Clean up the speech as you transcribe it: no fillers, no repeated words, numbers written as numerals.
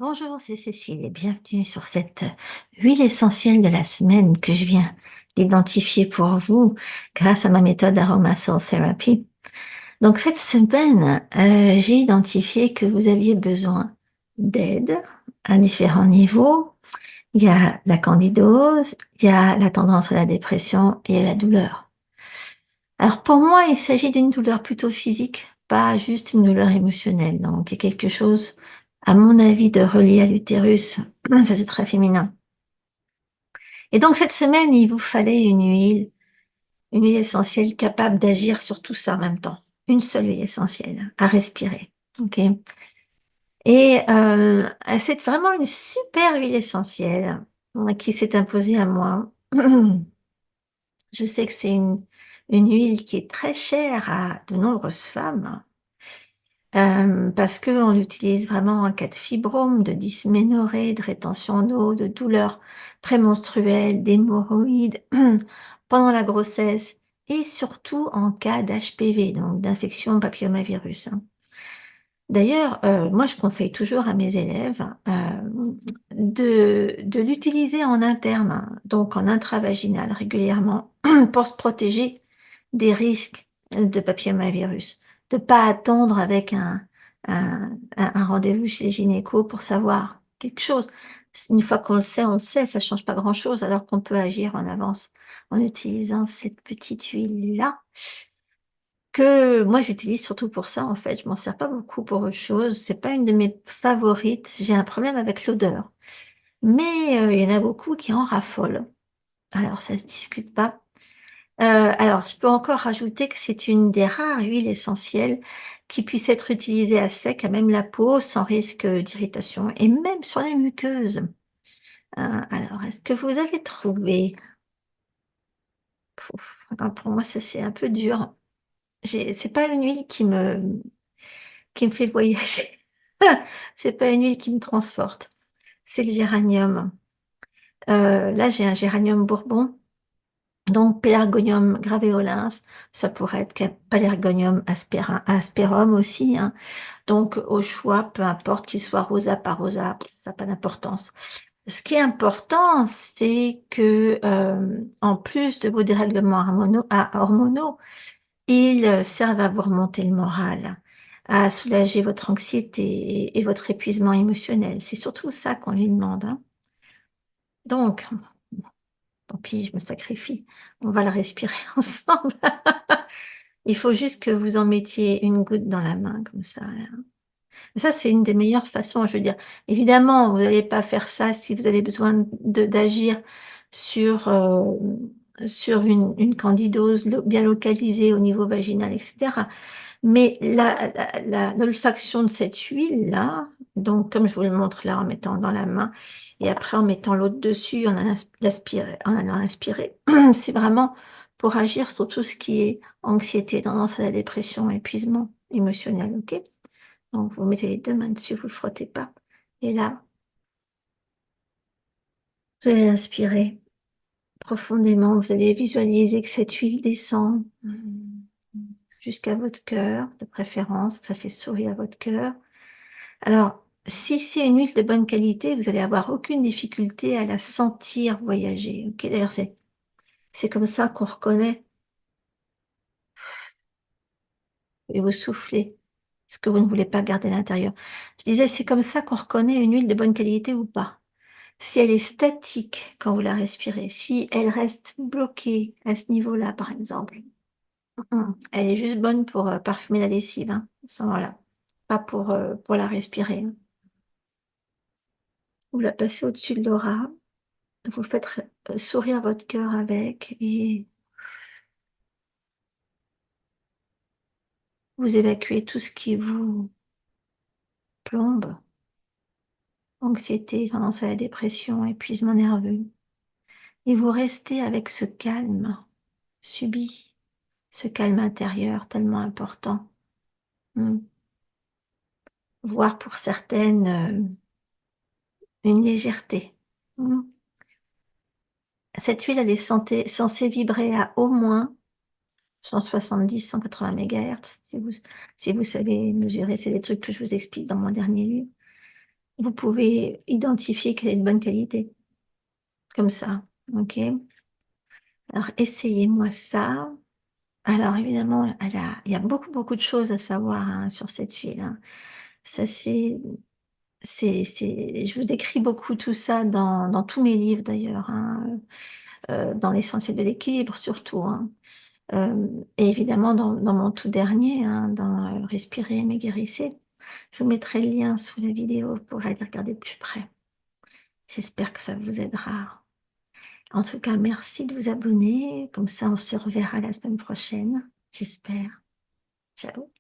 Bonjour, c'est Cécile et bienvenue sur cette huile essentielle de la semaine que je viens d'identifier pour vous grâce à ma méthode Aroma Soul Therapy. Donc cette semaine, j'ai identifié que vous aviez besoin d'aide à différents niveaux. Il y a la candidose, il y a la tendance à la dépression et la douleur. Alors pour moi, il s'agit d'une douleur plutôt physique, pas juste une douleur émotionnelle. Donc il y a quelque chose, à mon avis, de relié à l'utérus. Ça, c'est très féminin. Et donc cette semaine, il vous fallait une huile essentielle capable d'agir sur tout ça en même temps. Une seule huile essentielle à respirer. Ok. Et c'est vraiment une super huile essentielle qui s'est imposée à moi. Je sais que c'est une huile qui est très chère à de nombreuses femmes. Parce qu'on l'utilise vraiment en cas de fibrome, de dysménorrhée, de rétention d'eau, de douleurs prémenstruelles, d'hémorroïdes, pendant la grossesse et surtout en cas d'HPV, donc d'infection papillomavirus, hein. D'ailleurs, moi je conseille toujours à mes élèves de l'utiliser en interne, hein, donc en intravaginal régulièrement, pour se protéger des risques de papillomavirus. De pas attendre avec un rendez-vous chez les gynéco pour savoir quelque chose. Une fois qu'on le sait, on le sait, ça change pas grand-chose, alors qu'on peut agir en avance en utilisant cette petite huile-là, que moi j'utilise surtout pour ça en fait. Je m'en sers pas beaucoup pour autre chose. C'est pas une de mes favorites. J'ai un problème avec l'odeur. Mais il y en a beaucoup qui en raffolent. Alors ça se discute pas. Alors je peux encore rajouter que c'est une des rares huiles essentielles qui puisse être utilisée à sec, à même la peau, sans risque d'irritation et même sur les muqueuses. Alors est-ce que vous avez trouvé? Pouf, alors pour moi ça c'est un peu dur. C'est pas une huile qui me fait voyager. C'est pas une huile qui me transporte. C'est le géranium. Là j'ai un géranium bourbon. Donc, Pelargonium graveolens, ça pourrait être Pelargonium asperum aussi, hein. Donc, au choix, peu importe qu'il soit rosa par rosa, ça n'a pas d'importance. Ce qui est important, c'est que, en plus de vos dérèglements hormonaux, ils servent à vous remonter le moral, à soulager votre anxiété et votre épuisement émotionnel. C'est surtout ça qu'on lui demande, hein. Donc, tant pis, je me sacrifie. On va le respirer ensemble. Il faut juste que vous en mettiez une goutte dans la main, comme ça, là. Ça, c'est une des meilleures façons, je veux dire. Évidemment, vous n'allez pas faire ça si vous avez besoin d'agir sur, sur une candidose bien localisée au niveau vaginal, etc. Mais l'olfaction de cette huile-là, donc comme je vous le montre là en mettant dans la main et après en mettant l'autre dessus, en allant inspirer, c'est vraiment pour agir sur tout ce qui est anxiété, tendance à la dépression, épuisement émotionnel, ok? Donc vous mettez les deux mains dessus, vous ne frottez pas. Et là, vous allez inspirer profondément, vous allez visualiser que cette huile descend jusqu'à votre cœur, de préférence, ça fait sourire votre cœur. Alors, si c'est une huile de bonne qualité, vous allez avoir aucune difficulté à la sentir voyager. Ok, d'ailleurs, c'est comme ça qu'on reconnaît et vous soufflez ce que vous ne voulez pas garder à l'intérieur. Je disais, c'est comme ça qu'on reconnaît une huile de bonne qualité ou pas. Si elle est statique quand vous la respirez, si elle reste bloquée à ce niveau-là, par exemple, elle est juste bonne pour parfumer la lessive, hein, à ce moment-là, pas pour la respirer, hein. Vous la passez au-dessus de l'aura. Vous faites sourire votre cœur avec et vous évacuez tout ce qui vous plombe, anxiété, tendance à la dépression, épuisement nerveux. Et vous restez avec ce calme subi, ce calme intérieur tellement important. Hmm. Voire pour certaines, une légèreté. Hmm. Cette huile, elle est censée vibrer à au moins 170-180 MHz, si vous savez mesurer. C'est des trucs que je vous explique dans mon dernier livre. vous pouvez identifier qu'elle est de bonne qualité, comme ça, ok? Alors, essayez-moi ça. Alors, évidemment, il y a beaucoup, beaucoup de choses à savoir hein, sur cette huile, hein. Ça, je vous décris beaucoup tout ça dans tous mes livres d'ailleurs, hein, dans l'essentiel de l'équilibre surtout, hein. Et évidemment dans mon tout dernier, hein, dans Respirer mais guérissez. Je vous mettrai le lien sous la vidéo pour aller regarder de plus près. J'espère que ça vous aidera. En tout cas, merci de vous abonner. Comme ça, on se reverra la semaine prochaine. J'espère. Ciao.